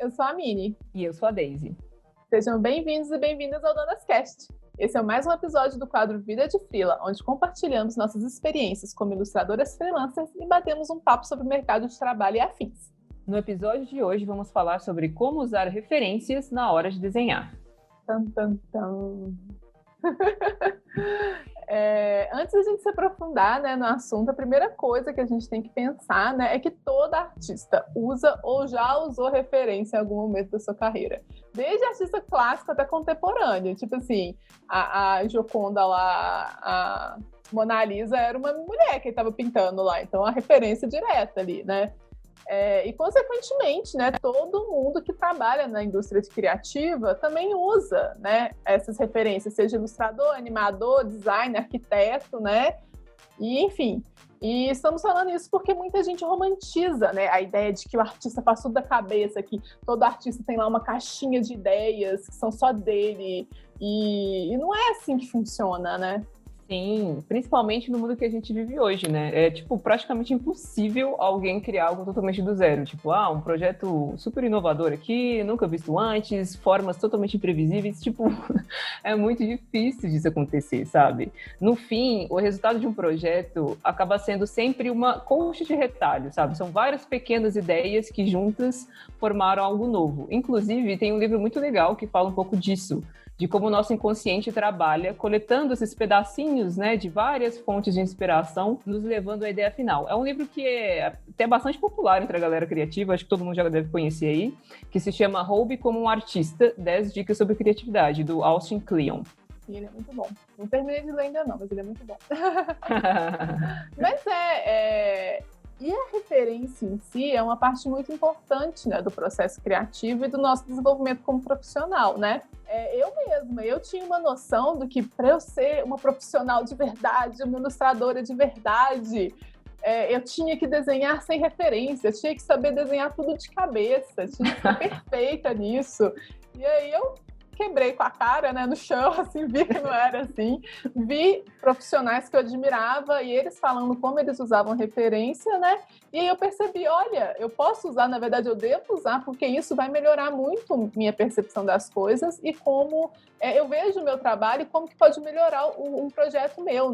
Eu sou a Mini. E eu sou a Daisy. Sejam bem-vindos e bem-vindas ao DonasCast. Esse é mais um episódio do quadro Vida de Freela, onde compartilhamos nossas experiências como ilustradoras freelancers e batemos um papo sobre o mercado de trabalho e afins. No episódio de hoje vamos falar sobre como usar referências na hora de desenhar. Tan, tan, tan. Antes da gente se aprofundar, no assunto, a primeira coisa que a gente tem que pensar, é que todo artista usa ou já usou referência em algum momento da sua carreira. Desde artista clássico até contemporâneo. Tipo assim, a Gioconda lá, a Mona Lisa era uma mulher que estava pintando lá. Então, a referência direta ali, e, consequentemente, todo mundo que trabalha na indústria criativa também usa, essas referências, seja ilustrador, animador, designer, arquiteto, e enfim. E estamos falando isso porque muita gente romantiza, a ideia de que o artista faz tudo da cabeça, que todo artista tem lá uma caixinha de ideias que são só dele, e não é assim que funciona, Sim, principalmente no mundo que a gente vive hoje, É, praticamente impossível alguém criar algo totalmente do zero. Um projeto super inovador aqui, nunca visto antes, formas totalmente imprevisíveis. É muito difícil disso acontecer, sabe? No fim, o resultado de um projeto acaba sendo sempre uma colcha de retalho, sabe? São várias pequenas ideias que juntas formaram algo novo. Inclusive, tem um livro muito legal que fala um pouco disso, de como o nosso inconsciente trabalha, coletando esses pedacinhos, de várias fontes de inspiração, nos levando à ideia final. É um livro que é até bastante popular entre a galera criativa, acho que todo mundo já deve conhecer aí, que se chama Roube como um Artista, 10 Dicas sobre Criatividade, do Austin Kleon. E ele é muito bom. Não terminei de ler ainda não, mas ele é muito bom. Mas E a referência em si é uma parte muito importante, do processo criativo e do nosso desenvolvimento como profissional, eu tinha uma noção do que para eu ser uma profissional de verdade, uma ilustradora de verdade, eu tinha que desenhar sem referência, tinha que saber desenhar tudo de cabeça, tinha que ser perfeita nisso. E aí eu quebrei com a cara, no chão, assim, vi que não era assim. Vi profissionais que eu admirava e eles falando como eles usavam referência, E aí eu percebi, olha, eu posso usar, na verdade eu devo usar, porque isso vai melhorar muito minha percepção das coisas e como eu vejo o meu trabalho e como que pode melhorar um projeto meu,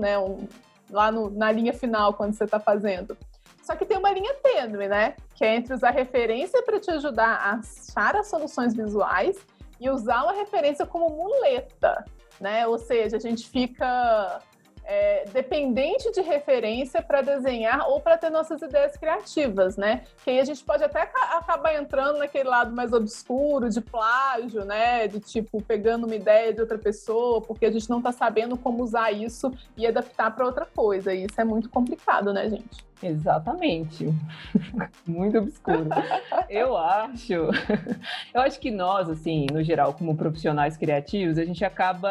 lá na linha final, quando você está fazendo. Só que tem uma linha tênue, que é entre usar referência para te ajudar a achar as soluções visuais e usar uma referência como muleta, Ou seja, a gente fica dependente de referência para desenhar ou para ter nossas ideias criativas, Que aí a gente pode até acabar entrando naquele lado mais obscuro de plágio, de pegando uma ideia de outra pessoa, porque a gente não está sabendo como usar isso e adaptar para outra coisa. E isso é muito complicado, gente? Exatamente. Muito obscuro. Eu acho que nós, assim, no geral, como profissionais criativos, a gente acaba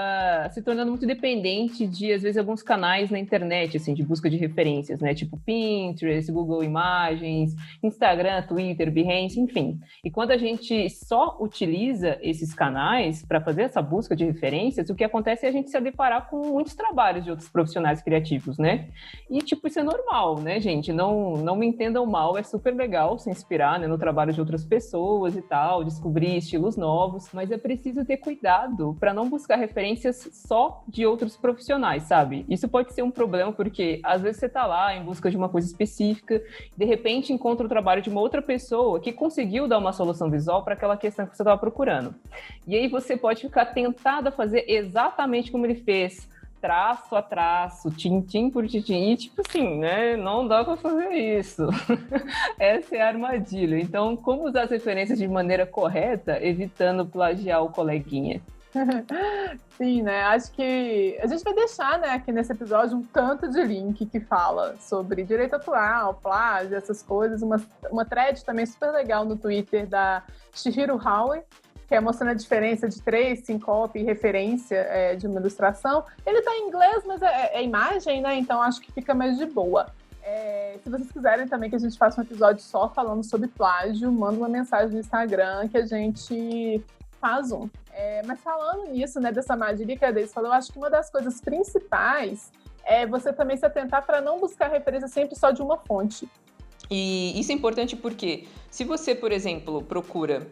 se tornando muito dependente de, às vezes, alguns canais na internet, assim, de busca de referências, Tipo Pinterest, Google Imagens, Instagram, Twitter, Behance, enfim. E quando a gente só utiliza esses canais para fazer essa busca de referências, o que acontece é a gente se deparar com muitos trabalhos de outros profissionais criativos, E, isso é normal, gente? Não me entendam mal, é super legal se inspirar no trabalho de outras pessoas e tal, descobrir estilos novos, mas é preciso ter cuidado para não buscar referências só de outros profissionais, sabe? Isso pode ser um problema porque às vezes você tá lá em busca de uma coisa específica, de repente encontra o trabalho de uma outra pessoa que conseguiu dar uma solução visual para aquela questão que você estava procurando. E aí você pode ficar tentado a fazer exatamente como ele fez, traço a traço, tintim por tintim, e assim, não dá para fazer isso. Essa é a armadilha. Então, como usar as referências de maneira correta, evitando plagiar o coleguinha? Sim, acho que a gente vai deixar, aqui nesse episódio um tanto de link que fala sobre direito autoral, plágio, essas coisas, uma thread também super legal no Twitter da Chihiro Howe, que é mostrando a diferença de trace, syncope e referência de uma ilustração. Ele está em inglês, mas é imagem, então acho que fica mais de boa. Se vocês quiserem também que a gente faça um episódio só falando sobre plágio, manda uma mensagem no Instagram que a gente faz um. Mas falando nisso, dessa armadilha que a Deise falou, eu acho que uma das coisas principais é você também se atentar para não buscar referência sempre só de uma fonte. E isso é importante porque se você, por exemplo, procura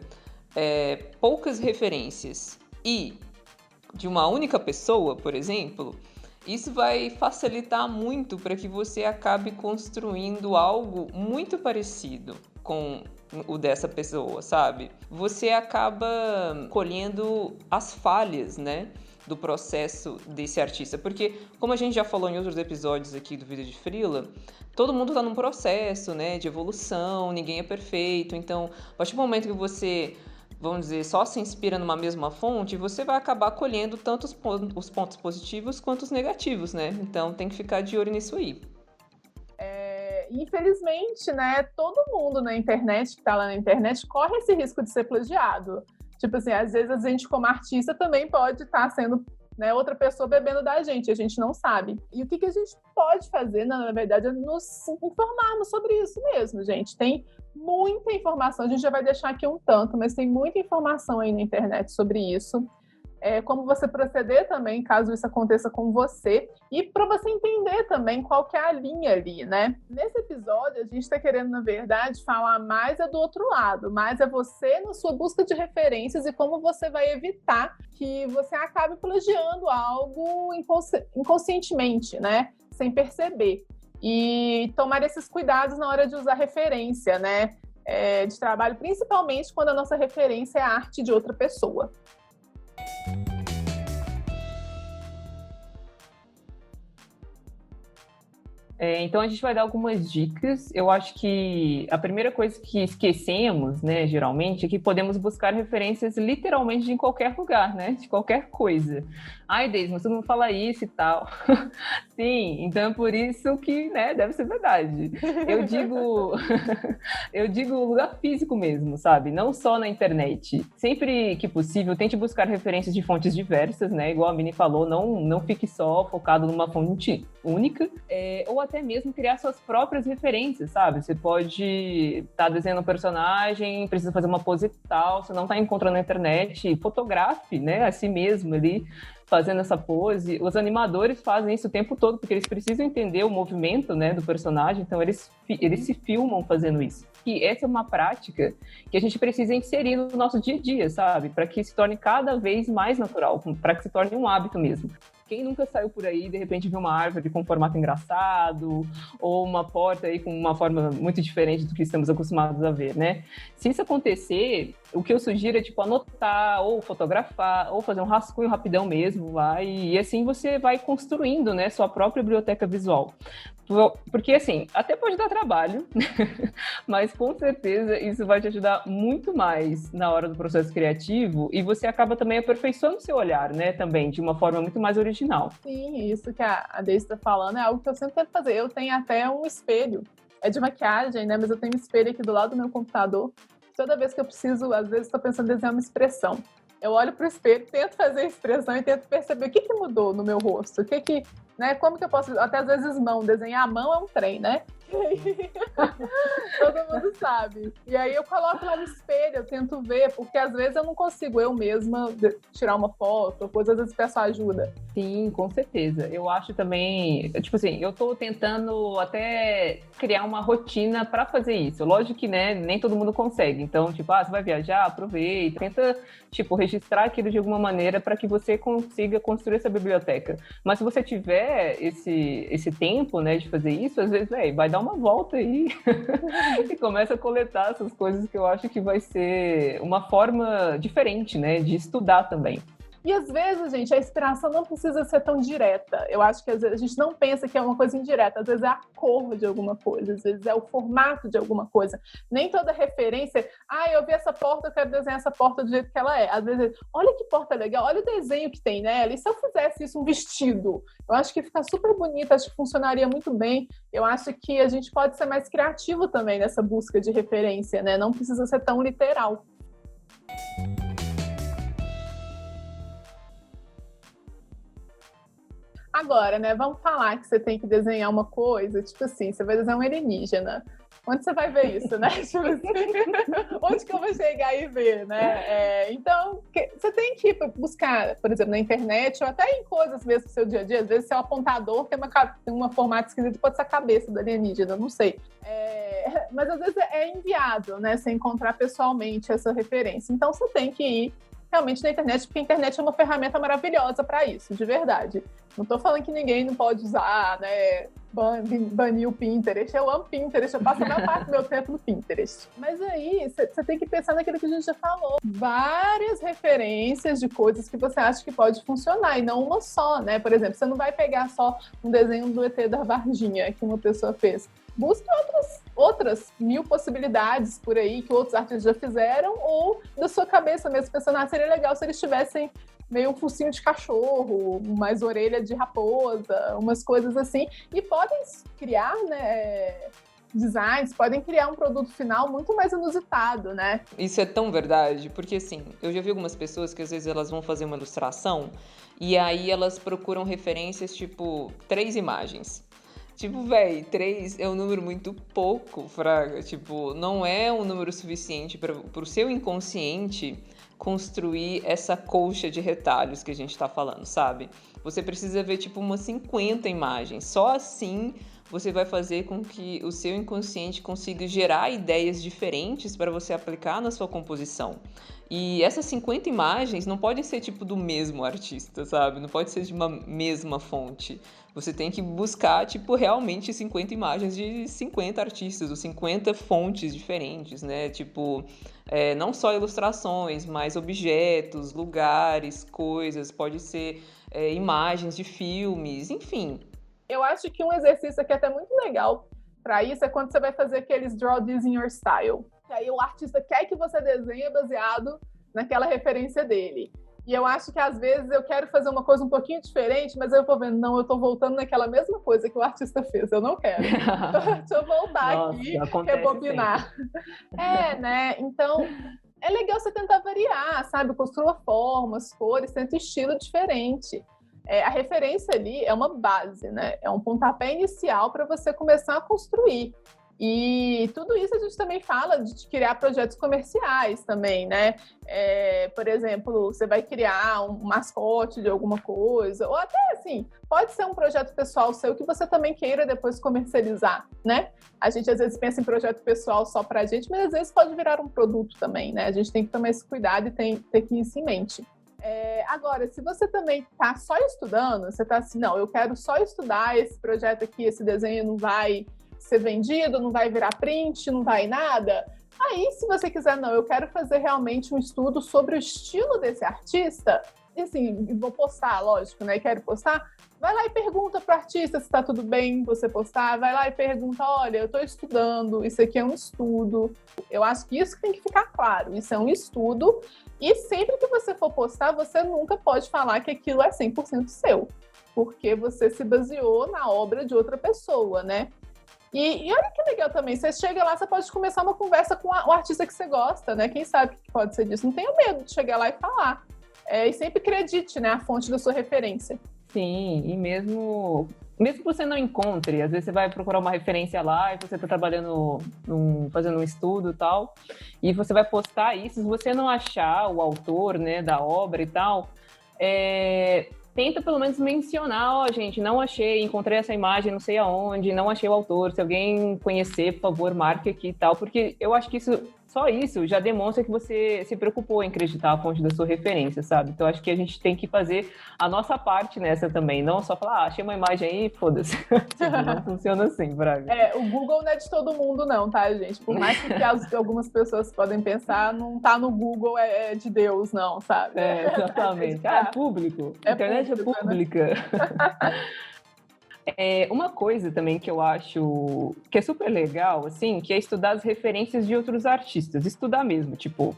poucas referências e de uma única pessoa, por exemplo, isso vai facilitar muito para que você acabe construindo algo muito parecido com o dessa pessoa, sabe? Você acaba colhendo as falhas, né, do processo desse artista. Porque, como a gente já falou em outros episódios aqui do Vida de Freela, todo mundo está num processo, né, de evolução, ninguém é perfeito. Então, a partir do momento que você, vamos dizer, só se inspira numa mesma fonte, você vai acabar colhendo tanto os pontos positivos quanto os negativos, né? Então, tem que ficar de olho nisso aí. Infelizmente, né, todo mundo na internet, que está lá na internet, corre esse risco de ser plagiado. Tipo assim, às vezes a gente como artista também pode estar sendo, né, outra pessoa bebendo da gente, a gente não sabe. E o que a gente pode fazer, na verdade, é nos informarmos sobre isso mesmo, gente. Tem muita informação, a gente já vai deixar aqui um tanto, mas tem muita informação aí na internet sobre isso. Como você proceder também, caso isso aconteça com você, e para você entender também qual que é a linha ali, né? Nesse episódio, a gente está querendo, na verdade, falar mais do outro lado, mais você na sua busca de referências e como você vai evitar que você acabe plagiando algo inconscientemente, né? Sem perceber. E tomar esses cuidados na hora de usar referência, né? De trabalho, principalmente quando a nossa referência é a arte de outra pessoa. Então a gente vai dar algumas dicas. Eu acho que a primeira coisa que esquecemos, né, geralmente, é que podemos buscar referências literalmente de qualquer lugar, né, de qualquer coisa. Ai, Deise, mas todo mundo fala isso e tal. Sim, então é por isso que, né, deve ser verdade. Eu digo lugar físico mesmo, sabe? Não só na internet. Sempre que possível, tente buscar referências de fontes diversas, né? Igual a Mini falou, não fique só focado numa fonte única, ou até mesmo criar suas próprias referências, sabe? Você pode estar desenhando um personagem, precisa fazer uma pose tal, você não está encontrando na internet, fotografe, né, a si mesmo ali, fazendo essa pose. Os animadores fazem isso o tempo todo, porque eles precisam entender o movimento, né, do personagem, então eles se filmam fazendo isso. E essa é uma prática que a gente precisa inserir no nosso dia a dia, sabe? Para que se torne cada vez mais natural, para que se torne um hábito mesmo. Quem nunca saiu por aí e de repente viu uma árvore com um formato engraçado ou uma porta aí com uma forma muito diferente do que estamos acostumados a ver, né? Se isso acontecer, o que eu sugiro é tipo anotar ou fotografar ou fazer um rascunho rapidão mesmo lá e assim você vai construindo, né, sua própria biblioteca visual. Porque assim, até pode dar trabalho, mas com certeza isso vai te ajudar muito mais na hora do processo criativo e você acaba também aperfeiçoando o seu olhar, né, também, de uma forma muito mais original. Sim, isso que a Deise está falando é algo que eu sempre tento fazer. Eu tenho até um espelho, é de maquiagem, né, mas eu tenho um espelho aqui do lado do meu computador. Toda vez que eu preciso, às vezes estou pensando em desenhar uma expressão. Eu olho para o espelho, tento fazer a expressão e tento perceber o que mudou no meu rosto, né? Como que eu posso... Até às vezes mão, desenhar a mão é um trem, né? Todo mundo sabe. E aí eu coloco lá no espelho, eu tento ver, porque às vezes eu não consigo eu mesma tirar uma foto, coisa, às vezes peço ajuda. Sim, com certeza. Eu acho também, tipo assim, eu tô tentando até criar uma rotina para fazer isso. Lógico que, né, nem todo mundo consegue. Então, tipo, você vai viajar, aproveita, tenta, tipo, registrar aquilo de alguma maneira para que você consiga construir essa biblioteca. Mas se você tiver esse tempo, né, de fazer isso, às vezes, vai dar uma volta aí e começa a coletar essas coisas que eu acho que vai ser uma forma diferente, né, de estudar também. E às vezes, gente, a inspiração não precisa ser tão direta. Eu acho que às vezes a gente não pensa que é uma coisa indireta. Às vezes é a cor de alguma coisa, às vezes é o formato de alguma coisa. Nem toda referência, eu vi essa porta, eu quero desenhar essa porta do jeito que ela é. Às vezes, olha que porta legal, olha o desenho que tem nela. E se eu fizesse isso, um vestido? Eu acho que fica super bonito, acho que funcionaria muito bem. Eu acho que a gente pode ser mais criativo também nessa busca de referência, né? Não precisa ser tão literal. Agora, né, vamos falar que você tem que desenhar uma coisa, tipo assim, você vai desenhar um alienígena. Onde você vai ver isso, né? Tipo assim, onde que eu vou chegar e ver, né? Então, você tem que buscar, por exemplo, na internet ou até em coisas mesmo do seu dia a dia. Às vezes, seu apontador tem uma formato esquisito, pode ser a cabeça do alienígena, não sei. Mas às vezes é inviável, né? Você encontrar pessoalmente essa referência. Então você tem que ir realmente na internet, porque a internet é uma ferramenta maravilhosa para isso, de verdade. Não estou falando que ninguém não pode usar, né? Banir o Pinterest. Eu amo Pinterest, eu passo a maior parte do meu tempo no Pinterest. Mas aí você tem que pensar naquilo que a gente já falou. Várias referências de coisas que você acha que pode funcionar, e não uma só, né? Por exemplo, você não vai pegar só um desenho do ET da Varginha que uma pessoa fez. Busque outras 1000 possibilidades por aí que outros artistas já fizeram, ou da sua cabeça mesmo, pensando, seria legal se eles tivessem meio um focinho de cachorro, mais orelha de raposa, umas coisas assim. E podem criar, né, designs, podem criar um produto final muito mais inusitado, né? Isso é tão verdade, porque assim, eu já vi algumas pessoas que às vezes elas vão fazer uma ilustração e aí elas procuram referências, tipo, 3 imagens. Tipo, véi, 3 é um número muito pouco, fraga. Tipo, não é um número suficiente para o seu inconsciente construir essa colcha de retalhos que a gente tá falando, sabe? Você precisa ver, tipo, umas 50 imagens. Só assim você vai fazer com que o seu inconsciente consiga gerar ideias diferentes para você aplicar na sua composição. E essas 50 imagens não podem ser, tipo, do mesmo artista, sabe? Não pode ser de uma mesma fonte. Você tem que buscar, tipo, realmente 50 imagens de 50 artistas, ou 50 fontes diferentes, né? Tipo, não só ilustrações, mas objetos, lugares, coisas, pode ser imagens de filmes, enfim. Eu acho que um exercício aqui até muito legal para isso é quando você vai fazer aqueles Draw This in Your Style. Que aí o artista quer que você desenhe baseado naquela referência dele. E eu acho que às vezes eu quero fazer uma coisa um pouquinho diferente, mas eu tô vendo, não, eu tô voltando naquela mesma coisa que o artista fez, eu não quero. Deixa eu voltar aqui, rebobinar. Né? Então, é legal você tentar variar, sabe? Construa formas, cores, tenta estilo diferente. A referência ali é uma base, né? É um pontapé inicial para você começar a construir. E tudo isso a gente também fala de criar projetos comerciais também, né? Por exemplo, você vai criar um mascote de alguma coisa, ou até assim, pode ser um projeto pessoal seu que você também queira depois comercializar, né? A gente às vezes pensa em projeto pessoal só pra gente, mas às vezes pode virar um produto também, né? A gente tem que tomar esse cuidado e ter que isso em mente. Agora, se você também está só estudando, você está assim, não, eu quero só estudar esse projeto aqui, esse desenho não vai ser vendido, não vai virar print, não vai nada. Aí, se você quiser, não, eu quero fazer realmente um estudo sobre o estilo desse artista, e assim, vou postar, lógico, né? Quero postar, vai lá e pergunta pro artista se tá tudo bem você postar, vai lá e pergunta, olha, eu tô estudando, isso aqui é um estudo. Eu acho que isso tem que ficar claro, isso é um estudo, e sempre que você for postar, você nunca pode falar que aquilo é 100% seu, porque você se baseou na obra de outra pessoa, né? E olha que legal também, você chega lá, você pode começar uma conversa com o artista que você gosta, né? Quem sabe que pode ser disso? Não tenha medo de chegar lá e falar. E sempre acredite, né, a fonte da sua referência. Sim, e mesmo que você não encontre, às vezes você vai procurar uma referência lá e você está trabalhando, fazendo um estudo e tal, e você vai postar isso, se você não achar o autor, né, da obra e tal, tenta pelo menos mencionar, gente, não achei, encontrei essa imagem não sei aonde, não achei o autor, se alguém conhecer, por favor, marque aqui e tal, porque eu acho que só isso já demonstra que você se preocupou em acreditar a fonte da sua referência, sabe? Então, acho que a gente tem que fazer a nossa parte nessa também, não só falar, achei uma imagem aí, foda-se. Não funciona assim, Braga. O Google não é de todo mundo não, tá, gente? Por mais que algumas pessoas podem pensar, não tá no Google, é de Deus, não, sabe? Exatamente. É público. A internet é pública. Né? Uma coisa também que eu acho que é super legal, assim, que é estudar as referências de outros artistas. Estudar mesmo, tipo...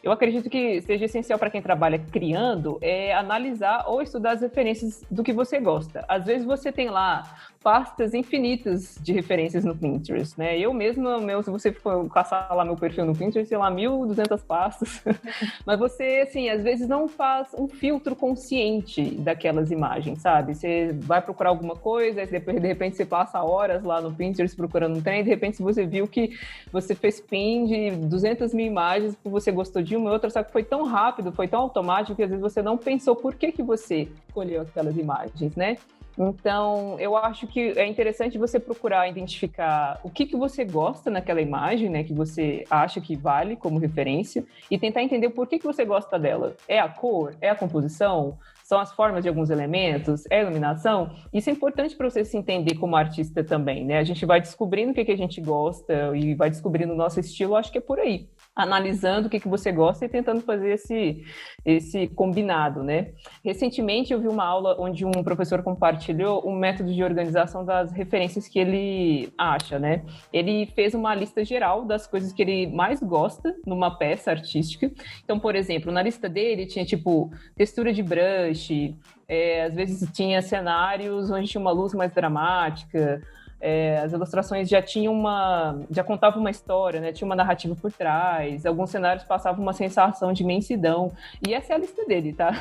Eu acredito que seja essencial para quem trabalha criando analisar ou estudar as referências do que você gosta. Às vezes você tem lá pastas infinitas de referências no Pinterest, né? Eu mesma, se você for caçar lá meu perfil no Pinterest, sei lá, 1.200 pastas. Mas você, assim, às vezes não faz um filtro consciente daquelas imagens, sabe? Você vai procurar alguma coisa, depois, de repente, você passa horas lá no Pinterest procurando um trem, de repente você viu que você fez pin de 200 mil imagens porque você gostou de uma e outra, só que foi tão rápido, foi tão automático que às vezes você não pensou por que você escolheu aquelas imagens, né? Então, eu acho que é interessante você procurar identificar o que você gosta naquela imagem, né, que você acha que vale como referência, e tentar entender por que você gosta dela. É a cor? É a composição? São as formas de alguns elementos? É a iluminação? Isso é importante para você se entender como artista também, né? A gente vai descobrindo o que a gente gosta e vai descobrindo o nosso estilo, acho que é por aí. Analisando o que você gosta e tentando fazer esse combinado, né? Recentemente eu vi uma aula onde um professor compartilhou um método de organização das referências que ele acha, né? Ele fez uma lista geral das coisas que ele mais gosta numa peça artística. Então, por exemplo, na lista dele tinha, tipo, textura de brush, às vezes tinha cenários onde tinha uma luz mais dramática, as ilustrações já contavam uma história, né? Tinha uma narrativa por trás, alguns cenários passavam uma sensação de imensidão, e essa é a lista dele, tá?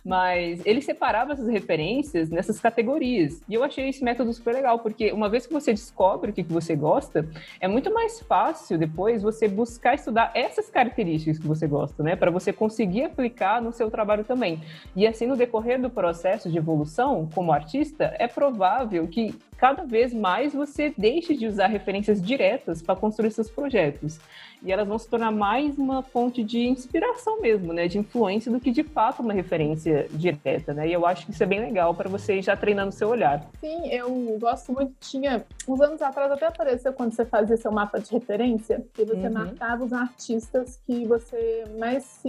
Mas ele separava essas referências nessas categorias, e eu achei esse método super legal, porque uma vez que você descobre o que você gosta, é muito mais fácil depois você buscar estudar essas características que você gosta, né? Para você conseguir aplicar no seu trabalho também. E assim, no decorrer do processo de evolução como artista, é provável que cada vez mais você deixe de usar referências diretas para construir seus projetos. E elas vão se tornar mais uma fonte de inspiração mesmo, né? De influência do que, de fato, uma referência direta, né? E eu acho que isso é bem legal para você ir já treinando o seu olhar. Sim, eu gosto muito. Tinha, uns anos atrás, até apareceu quando você fazia seu mapa de referência, que você marcava os artistas que você mais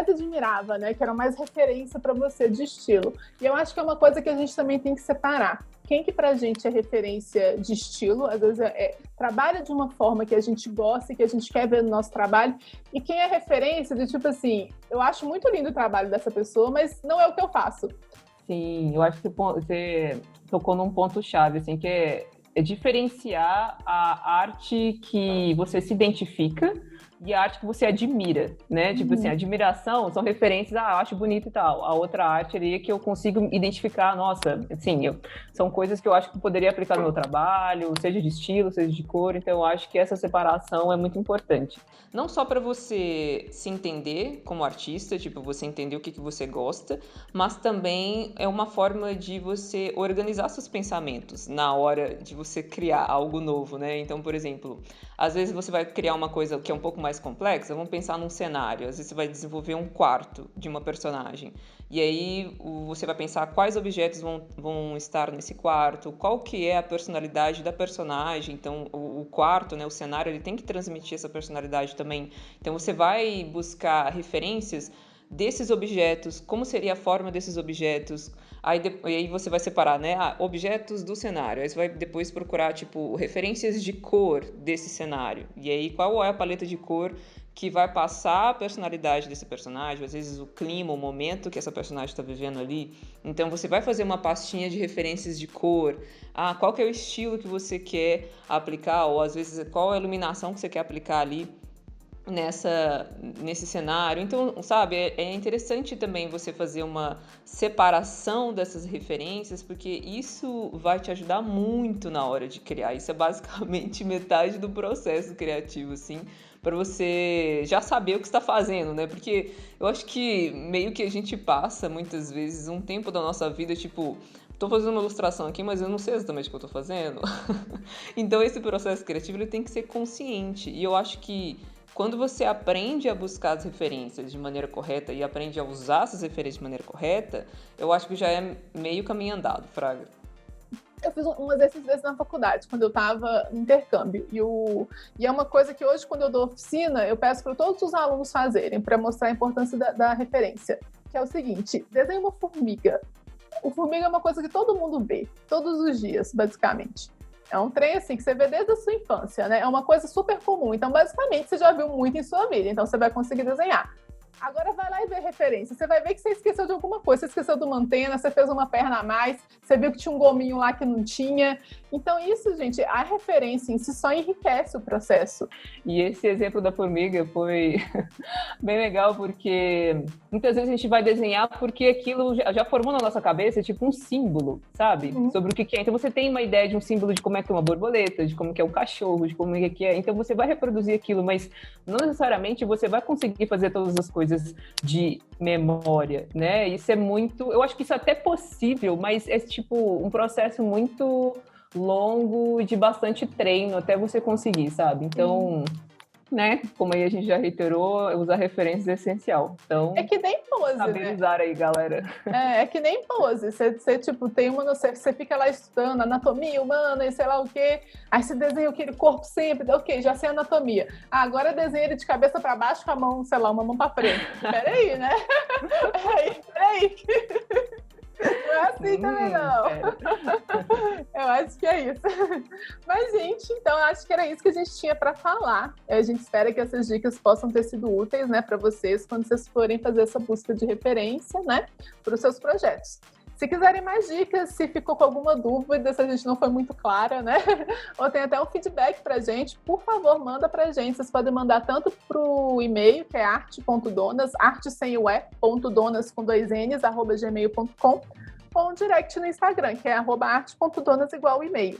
admirava, né? Que eram mais referência para você de estilo. E eu acho que é uma coisa que a gente também tem que separar. Quem que pra gente é referência de estilo, às vezes trabalha de uma forma que a gente gosta e que a gente quer ver no nosso trabalho, e quem é referência de tipo assim, eu acho muito lindo o trabalho dessa pessoa, mas não é o que eu faço. Sim, eu acho que você tocou num ponto-chave, assim, que é diferenciar a arte que você se identifica e a arte que você admira, né? Tipo assim, admiração são referências a acho bonito e tal. A outra arte ali que eu consigo identificar, nossa, assim, são coisas que eu acho que eu poderia aplicar no meu trabalho, seja de estilo, seja de cor, então eu acho que essa separação é muito importante. Não só para você se entender como artista, tipo, você entender o que você gosta, mas também é uma forma de você organizar seus pensamentos na hora de você criar algo novo, né? Então, por exemplo, às vezes você vai criar uma coisa que é um pouco mais complexa, vamos pensar num cenário, às vezes você vai desenvolver um quarto de uma personagem, e aí você vai pensar quais objetos vão estar nesse quarto, qual que é a personalidade da personagem, então o quarto, né, o cenário, ele tem que transmitir essa personalidade também, então você vai buscar referências desses objetos, como seria a forma desses objetos, aí você vai separar, né, objetos do cenário, aí você vai depois procurar, tipo, referências de cor desse cenário, e aí qual é a paleta de cor que vai passar a personalidade desse personagem, às vezes o clima, o momento que essa personagem está vivendo ali, então você vai fazer uma pastinha de referências de cor, qual que é o estilo que você quer aplicar, ou às vezes qual é a iluminação que você quer aplicar ali, nesse cenário. Então, sabe, é interessante também você fazer uma separação dessas referências, porque isso vai te ajudar muito na hora de criar. Isso é basicamente metade do processo criativo, assim, para você já saber o que está fazendo, né? Porque eu acho que meio que a gente passa, muitas vezes, um tempo da nossa vida, tipo, tô fazendo uma ilustração aqui, mas eu não sei exatamente o que eu tô fazendo. Então, esse processo criativo, ele tem que ser consciente. E eu acho que quando você aprende a buscar as referências de maneira correta e aprende a usar essas referências de maneira correta, eu acho que já é meio caminho andado, Fraga. Eu fiz um exercício desse na faculdade, quando eu estava no intercâmbio. E é uma coisa que hoje, quando eu dou oficina, eu peço para todos os alunos fazerem, para mostrar a importância da referência. Que é o seguinte, desenhe uma formiga. O formiga é uma coisa que todo mundo vê, todos os dias, basicamente. É um trem assim que você vê desde a sua infância, né? É uma coisa super comum. Então, basicamente, você já viu muito em sua vida. Então, você vai conseguir desenhar. Agora vai lá e vê referência. Você vai ver que você esqueceu de alguma coisa. Você esqueceu de uma antena, você fez uma perna a mais, você viu que tinha um gominho lá que não tinha. Então isso, gente, a referência em si só enriquece o processo. E esse exemplo da formiga foi bem legal, porque muitas vezes a gente vai desenhar porque aquilo já formou na nossa cabeça tipo um símbolo, sabe? Sobre o que é. Então você tem uma ideia de um símbolo de como é que é uma borboleta, de como é um cachorro, de como é que é. Então você vai reproduzir aquilo, mas não necessariamente você vai conseguir fazer todas as coisas coisas de memória, né? Isso é muito... Eu acho que isso é até possível, mas é tipo um processo muito longo, de bastante treino até você conseguir, sabe? Então, né? Como aí a gente já reiterou, usar referências é essencial. Então, É que nem pose, saber né? usar aí, galera. É que nem pose. Você tipo, tem uma noção, você fica lá estudando anatomia humana e sei lá o quê. Aí você desenha aquele corpo sempre, ok, já sei anatomia. Ah, agora desenha ele de cabeça para baixo com a mão, sei lá, uma mão para frente. Peraí, né? Peraí. Não é assim também, não. Eu acho que é isso. Mas, gente, então, acho que era isso que a gente tinha para falar. A gente espera que essas dicas possam ter sido úteis, né, para vocês quando vocês forem fazer essa busca de referência, né, para os seus projetos. Se quiserem mais dicas, se ficou com alguma dúvida, se a gente não foi muito clara, né? Ou tem até um feedback pra gente, por favor, manda pra gente. Vocês podem mandar tanto pro e-mail, que é arte.donas, arte sem o donas com 2 N's, @gmail.com, ou um direct no Instagram, que é @arte.donas igual o e-mail.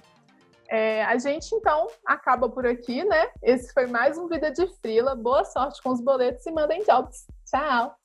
A gente, então, acaba por aqui, né? Esse foi mais um Vida de Freela. Boa sorte com os boletos e mandem jobs. Tchau!